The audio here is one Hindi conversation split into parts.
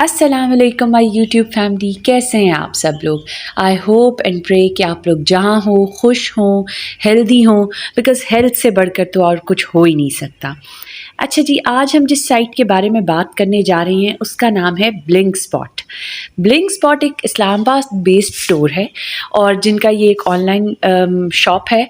अस्सलाम वालेकुम माय यूट्यूब फैमिली, कैसे हैं आप सब लोग। आई होप एंड प्रे कि आप लोग जहाँ हो खुश हों, हेल्दी हों, बिकॉज़ हेल्थ से बढ़कर तो और कुछ हो ही नहीं सकता। अच्छा जी, आज हम जिस साइट के बारे में बात करने जा रहे हैं उसका नाम है ब्लिंक स्पॉट। ब्लिंक स्पॉट एक इस्लामाबाद बेस्ड स्टोर है और जिनका ये एक ऑनलाइन शॉप है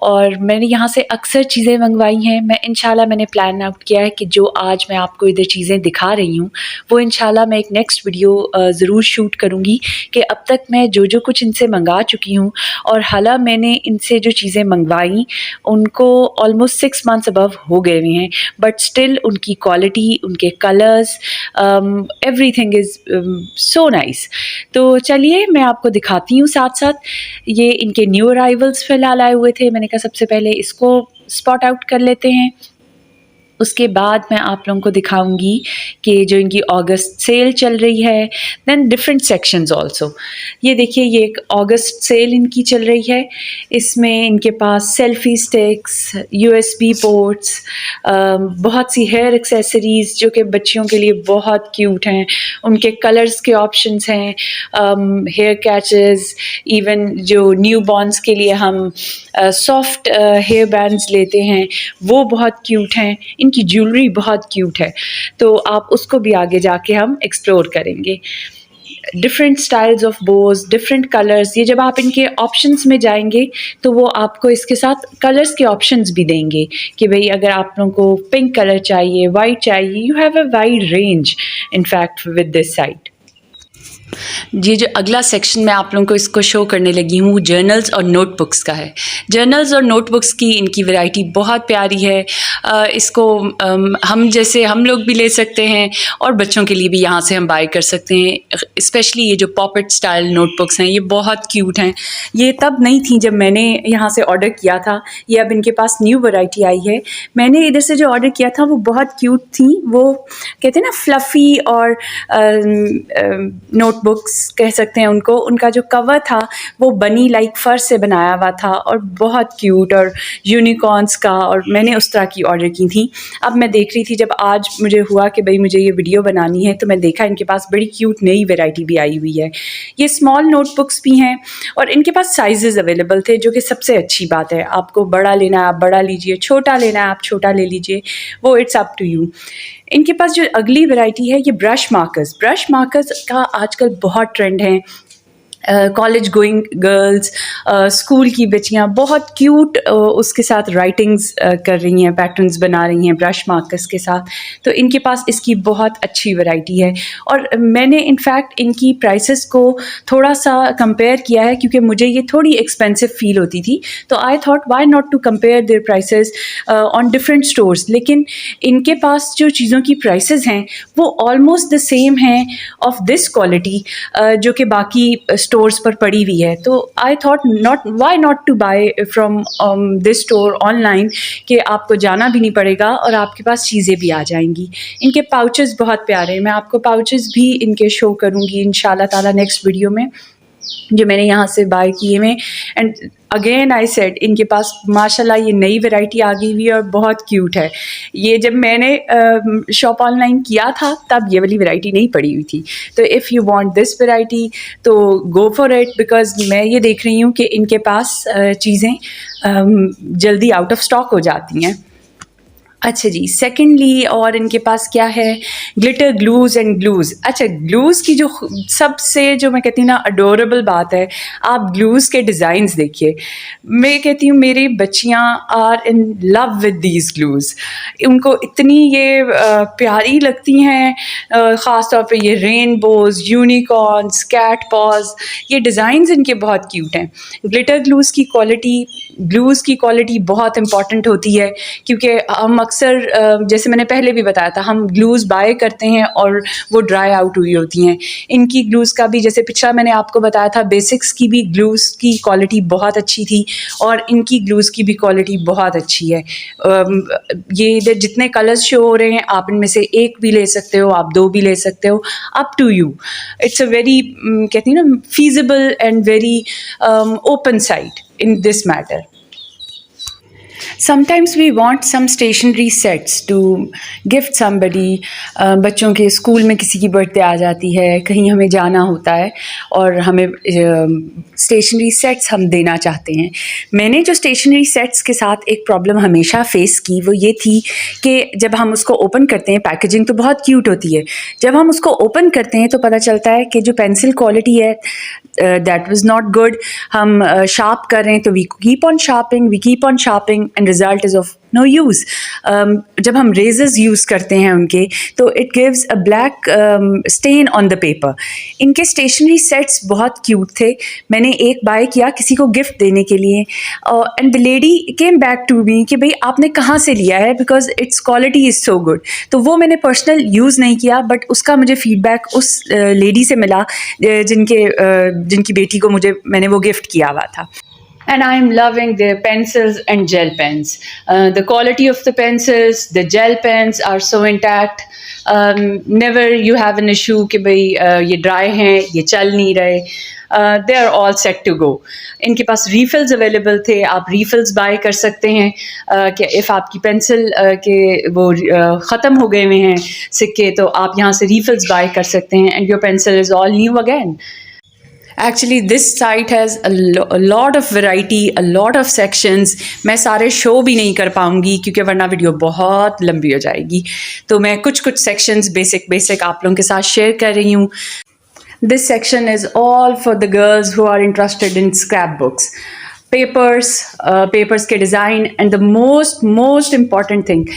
और मैंने यहाँ से अक्सर चीज़ें मंगवाई हैं। इंशाल्लाह मैंने प्लान आउट किया है कि जो आज मैं आपको इधर चीज़ें दिखा रही हूँ वो इंशाल्लाह मैं एक नेक्स्ट वीडियो ज़रूर शूट करूँगी कि अब तक मैं जो जो कुछ इनसे मंगा चुकी हूँ और हालाँ मैंने इनसे जो चीज़ें मंगवाई उनको ऑलमोस्ट 6 मंथ्स अबव हो गए हुए हैं, बट स्टिल उनकी क्वालिटी, उनके colours, everything is so nice. तो चलिए मैं आपको दिखाती हूँ साथ साथ। ये इनके न्यू अराइवल्स फ़िलहाल आए हुए थे, मैंने कहा सबसे पहले इसको स्पॉट आउट कर लेते हैं। उसके बाद मैं आप लोगों को दिखाऊंगी कि जो इनकी अगस्त सेल चल रही है, देन डिफरेंट सेक्शंस आल्सो। ये देखिए, ये एक अगस्त सेल इनकी चल रही है। इसमें इनके पास सेल्फी स्टिक्स, यूएसबी पोर्ट्स, बहुत सी हेयर एक्सेसरीज़ जो कि बच्चियों के लिए बहुत क्यूट हैं। उनके कलर्स के ऑप्शंस हैं, हेयर कैचेस, इवन जो न्यू बॉर्न्स के लिए हम सॉफ्ट हेयर बैंड्स लेते हैं वो बहुत क्यूट हैं। इनकी ज्वेलरी बहुत क्यूट है, तो आप उसको भी आगे जाके हम एक्सप्लोर करेंगे। Different styles of Bhoj, different colours. ये जब आप इनके ऑप्शंस में जाएंगे तो वो आपको इसके साथ कलर्स के ऑप्शंस भी देंगे कि भाई अगर आप लोगों को पिंक कलर चाहिए, वाइट चाहिए, you have a wide range in fact with this site. ये जो अगला सेक्शन मैं आप लोगों को इसको शो करने लगी हूँ जर्नल्स और नोटबुक्स का है। जर्नल्स और नोटबुक्स की इनकी वैरायटी बहुत प्यारी है। इसको हम लोग भी ले सकते हैं और बच्चों के लिए भी यहाँ से हम बाय कर सकते हैं। स्पेशली ये जो पॉकेट स्टाइल नोटबुक्स हैं ये बहुत क्यूट हैं। ये तब नहीं थी जब मैंने यहाँ से ऑर्डर किया था, ये अब इनके पास न्यू वैरायटी आई है। मैंने इधर से जो ऑर्डर किया था वो बहुत क्यूट थी। वो कहते हैं ना फ्लफ़ी और नोटबुक्स कह सकते हैं उनको। उनका जो कवर था वो बनी लाइक फर से बनाया हुआ था और बहुत क्यूट और यूनिकॉर्न्स का, और मैंने उस तरह की ऑर्डर की थी। अब मैं देख रही थी जब आज मुझे हुआ कि भाई मुझे ये वीडियो बनानी है तो मैं देखा इनके पास बड़ी क्यूट नई वैरायटी भी आई हुई है। ये स्मॉल नोटबुक्स भी हैं और इनके पास साइजेस अवेलेबल थे, जो कि सबसे अच्छी बात है। आपको बड़ा लेना है आप बड़ा लीजिए, छोटा लेना है आप छोटा ले लीजिए, वो इट्स अप टू यू। इनके पास जो अगली वैरायटी है ये ब्रश मार्कर्स का आजकल बहुत ट्रेंड है। कॉलेज गोइंग गर्ल्स, स्कूल की बच्चियाँ बहुत क्यूट उसके साथ राइटिंग्स कर रही हैं, पैटर्न्स बना रही हैं ब्रश मार्कर्स के साथ। तो इनके पास इसकी बहुत अच्छी वैरायटी है और मैंने इनफैक्ट इनकी प्राइसेस को थोड़ा सा कंपेयर किया है क्योंकि मुझे ये थोड़ी एक्सपेंसिव फील होती थी। तो I thought why not to compare their prices on different stores. लेकिन इनके पास जो चीज़ों की प्राइसेस हैं वो ऑलमोस्ट द सेम हैं ऑफ दिस क्वालिटी जो कि बाकी स्टोर्स पर पड़ी हुई है। तो I thought why not to buy from this store online, कि आपको जाना भी नहीं पड़ेगा और आपके पास चीज़ें भी आ जाएंगी। इनके पाउचेस बहुत प्यारे हैं, मैं आपको पाउचेस भी इनके शो करूँगी इंशाल्लाह ताला नेक्स्ट वीडियो में, जो मैंने यहाँ से बाय किए हैं। एंड अगेन आई सेड इनके पास माशाल्लाह ये नई वैरायटी आ गई हुई है और बहुत क्यूट है। ये जब मैंने शॉप ऑनलाइन किया था तब ये वाली वैरायटी नहीं पड़ी हुई थी। तो if you want this variety तो गो फॉर इट, बिकॉज़ मैं ये देख रही हूँ कि इनके पास चीज़ें जल्दी आउट ऑफ स्टॉक हो जाती हैं। अच्छा जी, सेकेंडली और इनके पास क्या है, ग्लिटर ग्लूज़ एंड ग्लूज़। अच्छा, ग्लूज़ की जो सबसे जो मैं कहती हूँ ना अडोरेबल बात है, आप ग्लूज़ के डिज़ाइंस देखिए। मैं कहती हूँ मेरी बच्चियाँ are in love with these glues. उनको इतनी ये प्यारी लगती हैं, ख़ास तौर पे ये रेनबोज़, यूनिकॉर्न्स, कैट पॉज, ये डिज़ाइंस इनके बहुत क्यूट हैं। ग्लिटर ग्लूज़ की क्वालिटी बहुत इम्पॉर्टेंट होती है क्योंकि हम अक्सर जैसे मैंने पहले भी बताया था, हम ग्लूज़ बाय करते हैं और वो ड्राई आउट हुई होती हैं। इनकी ग्लूज़ का भी, जैसे पिछला मैंने आपको बताया था, बेसिक्स की भी ग्लूज़ की क्वालिटी बहुत अच्छी थी और इनकी ग्लूज़ की भी क्वालिटी बहुत अच्छी है। ये इधर जितने कलर्स शो हो रहे हैं आप इनमें से एक भी ले सकते हो, आप दो भी ले सकते हो, up to you. It's a very कहती हैं ना feasible and very open sight in this matter. Sometimes we want some stationery sets to gift somebody. बच्चों के स्कूल में किसी की बर्थडे आ जाती है, कहीं हमें जाना होता है और हमें स्टेशनरी सेट्स हम देना चाहते हैं. मैंने जो स्टेशनरी सेट्स के साथ एक प्रॉब्लम हमेशा फेस की वो ये थी कि जब हम उसको ओपन करते हैं, पैकेजिंग तो बहुत क्यूट होती है, जब हम उसको ओपन करते हैं तो पता चलता है कि जो पेंसिल क्वालिटी है दैट वाज नॉट गुड. हम शार्प कर रहे हैं तो we keep on sharping and result is of no use. जब हम रेजर्स यूज़ करते हैं उनके तो it gives a black stain on the paper. इनके स्टेशनरी सेट्स बहुत क्यूट थे. मैंने एक बाय किया किसी को गिफ्ट देने के लिए and the lady came back to me कि भाई आपने कहाँ से लिया है, because its quality is so good. तो वो मैंने पर्सनल यूज़ नहीं किया, बट उसका मुझे फीडबैक उस लेडी से मिला जिनकी बेटी को मैंने वो गिफ्ट किया हुआ था. And I'm loving their pencils and gel pens. The quality of the pencils, the gel pens are so intact. Never you have an issue कि भाई ये dry हैं, ये चल नहीं रहे. They are all set to go. इनके पास refills available थे, आप refills buy कर सकते हैं कि if आपकी pencil के वो ख़त्म हो गए हुए हैं सिक्के तो आप यहाँ से refills buy कर सकते हैं and your pencil is all new again. Actually, this site has a lot of variety, a lot of sections. मैं सारे शो भी नहीं कर पाऊँगी क्योंकि वरना वीडियो बहुत लंबी हो जाएगी. तो मैं कुछ sections basic आप लोगों के साथ शेयर कर रही हूँ. This section is all for the girls who are interested in scrapbooks. Papers के design and the most important thing.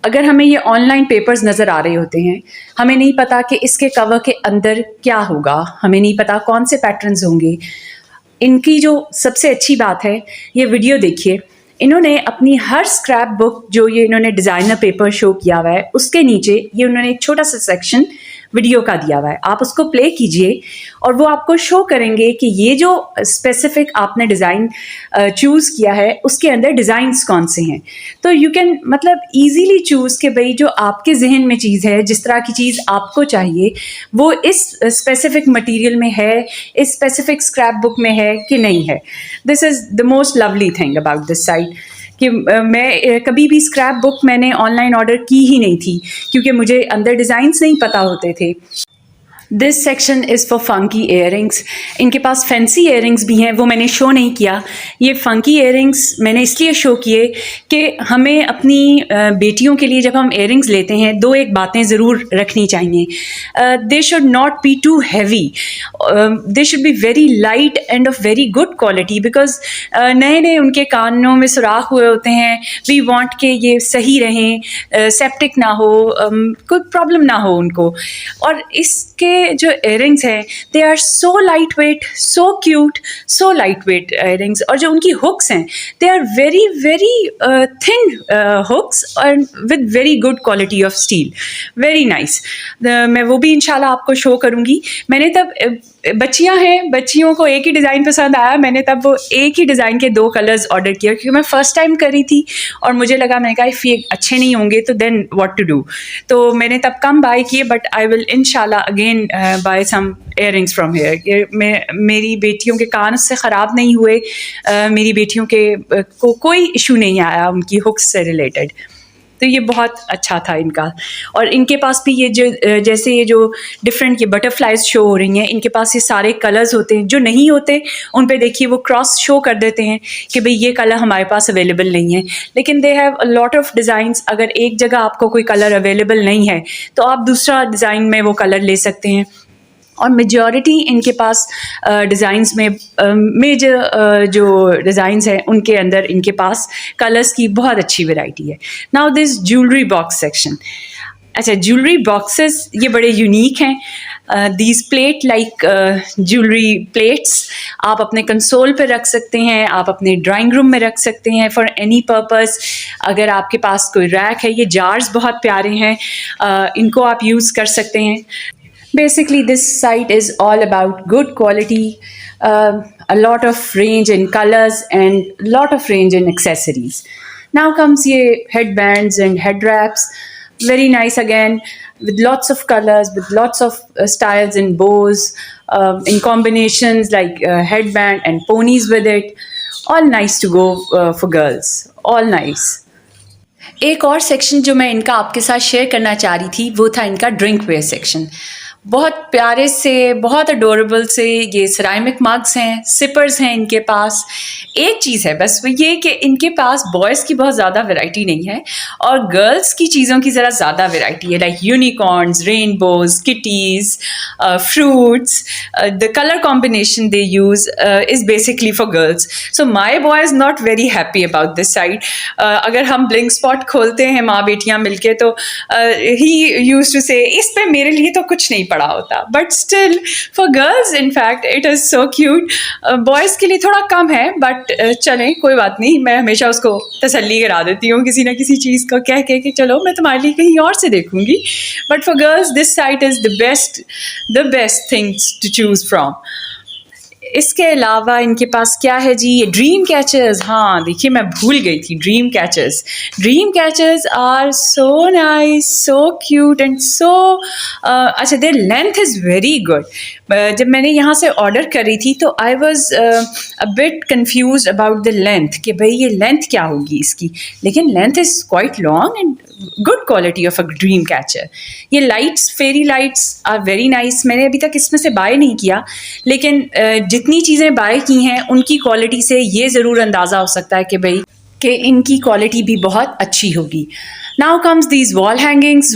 अगर हमें ये ऑनलाइन पेपर्स नज़र आ रहे होते हैं, हमें नहीं पता कि इसके कवर के अंदर क्या होगा, हमें नहीं पता कौन से पैटर्न्स होंगे. इनकी जो सबसे अच्छी बात है, ये वीडियो देखिए. इन्होंने अपनी हर स्क्रैप बुक जो ये इन्होंने डिज़ाइनर पेपर शो किया हुआ है उसके नीचे ये उन्होंने एक छोटा सा सेक्शन वीडियो का दिया हुआ है. आप उसको प्ले कीजिए और वो आपको शो करेंगे कि ये जो स्पेसिफिक आपने डिज़ाइन चूज़ किया है उसके अंदर डिज़ाइंस कौन से हैं. तो यू कैन मतलब ईजीली चूज़ कि भाई जो आपके जहन में चीज़ है, जिस तरह की चीज़ आपको चाहिए वो इस स्पेसिफिक मटेरियल में है, इस स्पेसिफिक स्क्रैप बुक में है कि नहीं है. This is the most lovely thing about this site कि मैं कभी भी स्क्रैप बुक मैंने ऑनलाइन ऑर्डर की ही नहीं थी क्योंकि मुझे अंदर डिज़ाइंस नहीं पता होते थे. This section is for funky earrings. इनके पास फैंसी इयरिंग्स भी हैं, वो मैंने शो नहीं किया. ये फंकी इयरिंग्स मैंने इसलिए शो किए कि हमें अपनी बेटियों के लिए जब हम इयरिंग्स लेते हैं दो एक बातें ज़रूर रखनी चाहिए. They should not be too heavy, they should be very light and of very good quality, because नए उनके कानों में सुराख हुए होते हैं. वी वांट के ये सही रहें, सेप्टिक ना हो, कोई प्रॉब्लम ना हो उनको. और इसके जो इयरिंग्स हैं they are so light weight, so cute, so light weight earrings. और जो उनकी हुक्स हैं they are very thin hooks और with very good quality of steel. Very nice. मैं वो भी इंशाल्लाह आपको शो करूँगी. मैंने तब बच्चियां हैं, बच्चियों को एक ही डिज़ाइन पसंद आया, मैंने तब वो एक ही डिज़ाइन के 2 कलर्स ऑर्डर किया क्योंकि मैं फ़र्स्ट टाइम कर रही थी और मुझे लगा, मैंने कहा इफ़ ये अच्छे नहीं होंगे तो देन व्हाट टू डू. तो मैंने तब कम बाय किए, बट आई विल इंशाल्लाह again buy some earrings from here. मेरी बेटियों के कान उससे ख़राब नहीं हुए, मेरी बेटियों को कोई इशू नहीं आया उनकी हुक्स से रिलेटेड. तो ये बहुत अच्छा था इनका. और इनके पास भी ये जो जैसे ये जो डिफरेंट ये बटरफ्लाइज शो हो रही हैं, इनके पास ये सारे कलर्स होते हैं. जो नहीं होते उन पे देखिए वो क्रॉस शो कर देते हैं कि भाई ये कलर हमारे पास अवेलेबल नहीं है, लेकिन they have a lot of designs. अगर एक जगह आपको कोई कलर अवेलेबल नहीं है तो आप दूसरा डिज़ाइन में वो कलर ले सकते हैं. और मेजॉरिटी इनके पास डिज़ाइंस में मेजर जो डिज़ाइंस हैं उनके अंदर इनके पास कलर्स की बहुत अच्छी वैरायटी है. Now this jewellery box section. अच्छा, ज्वेलरी बॉक्सेस ये बड़े यूनिक हैं. These plate like jewellery plates आप अपने कंसोल पे रख सकते हैं, आप अपने ड्राइंग रूम में रख सकते हैं फॉर एनी पर्पस. अगर आपके पास कोई रैक है, ये जार्स बहुत प्यारे हैं, इनको आप यूज़ कर सकते हैं. Basically, this site is all about good quality, a lot of range in colors and a lot of range in accessories. Now comes ye headbands and head wraps. Very nice again, with lots of colors, with lots of styles and bows, in combinations like headband and ponies with it. All nice to go for girls, all nice. एक और सेक्शन जो मैं इनका आपके साथ शेयर करना चाह रही थी वो था इनका ड्रिंक वेयर सेक्शन। बहुत प्यारे से, बहुत अडोरेबल से ये सिरामिक मग्स हैं, सिपर्स हैं इनके पास। एक चीज़ है बस, वो ये कि इनके पास बॉयज़ की बहुत ज़्यादा वैरायटी नहीं है और गर्ल्स की चीज़ों की ज़रा ज़्यादा वैरायटी है, like unicorns, rainbows, kitties, fruits. The colour combination they use is basically for girls. So my boy is not very happy about this side. अगर हम ब्लिंक स्पॉट खोलते हैं माँ बेटियाँ मिलके तो ही यूज टू से इस पे मेरे लिए तो कुछ नहीं पड़ा होता, but still for girls in fact it is so cute. Boys के लिए थोड़ा कम है, बट चलें कोई बात नहीं, मैं हमेशा उसको तसल्ली करा देती हूँ किसी ना किसी चीज़ को कह के कि चलो मैं तुम्हारे लिए कहीं और से देखूंगी। But for girls this site is the best things to choose from. इसके अलावा इनके पास क्या है जी, ये ड्रीम कैचर्स। हाँ देखिए, मैं भूल गई थी, dream catchers. Dream catchers are so nice, so cute and so अच्छा, their length is very good. जब मैंने यहाँ से ऑर्डर करी थी तो I was a bit confuse about the length कि भाई ये लेंथ क्या होगी इसकी, लेकिन length is quite long and good quality of a dream catcher. ये lights, fairy lights are very nice. मैंने अभी तक इसमें से बाय नहीं किया, लेकिन जितनी चीज़ें बाय की हैं उनकी क्वालिटी से ये ज़रूर अंदाज़ा हो सकता है कि भाई कि इनकी क्वालिटी भी बहुत अच्छी होगी। Now comes these wall hangings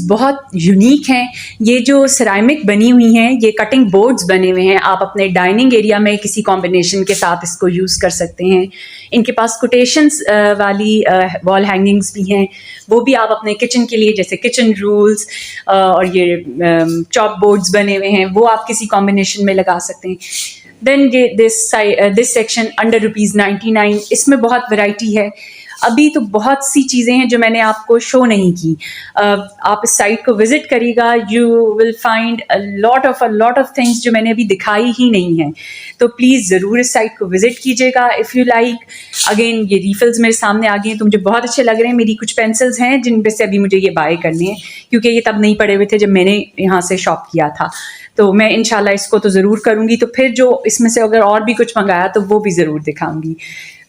बहुत यूनिक हैं। ये जो सिरामिक बनी हुई हैं, ये कटिंग बोर्ड्स बने हुए हैं। आप अपने डाइनिंग एरिया में किसी कॉम्बिनेशन के साथ इसको यूज़ कर सकते हैं। इनके पास कोटेशंस वाली वॉल हैंगिंग्स भी हैं, वो भी आप अपने किचन के लिए, जैसे किचन रूल्स और ये चॉप बोर्ड्स बने हुए हैं, वो आप किसी कॉम्बिनेशन में लगा सकते हैं। देन दिस सेक्शन अंडर ₹99, इसमें बहुत वैरायटी है। अभी तो बहुत सी चीज़ें हैं जो मैंने आपको शो नहीं की। आप इस साइट को विज़िट करिएगा, you will find a lot of things जो मैंने अभी दिखाई ही नहीं हैं। तो प्लीज़ ज़रूर इस साइट को विज़िट कीजिएगा इफ़ यू लाइक। अगेन ये रीफिल्स मेरे सामने आ गए हैं तो मुझे बहुत अच्छे लग रहे हैं। मेरी कुछ पेंसिल्स हैं जिन पे से अभी मुझे ये बाय करने हैं, क्योंकि ये तब नहीं पड़े हुए थे जब मैंने यहाँ से शॉप किया था। तो मैं इंशाल्लाह इसको तो ज़रूर करूँगी, तो फिर जो इसमें से अगर और भी कुछ मंगाया तो वो भी ज़रूर दिखाऊँगी।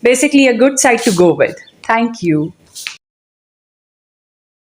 Basically a good site to go with. Thank you.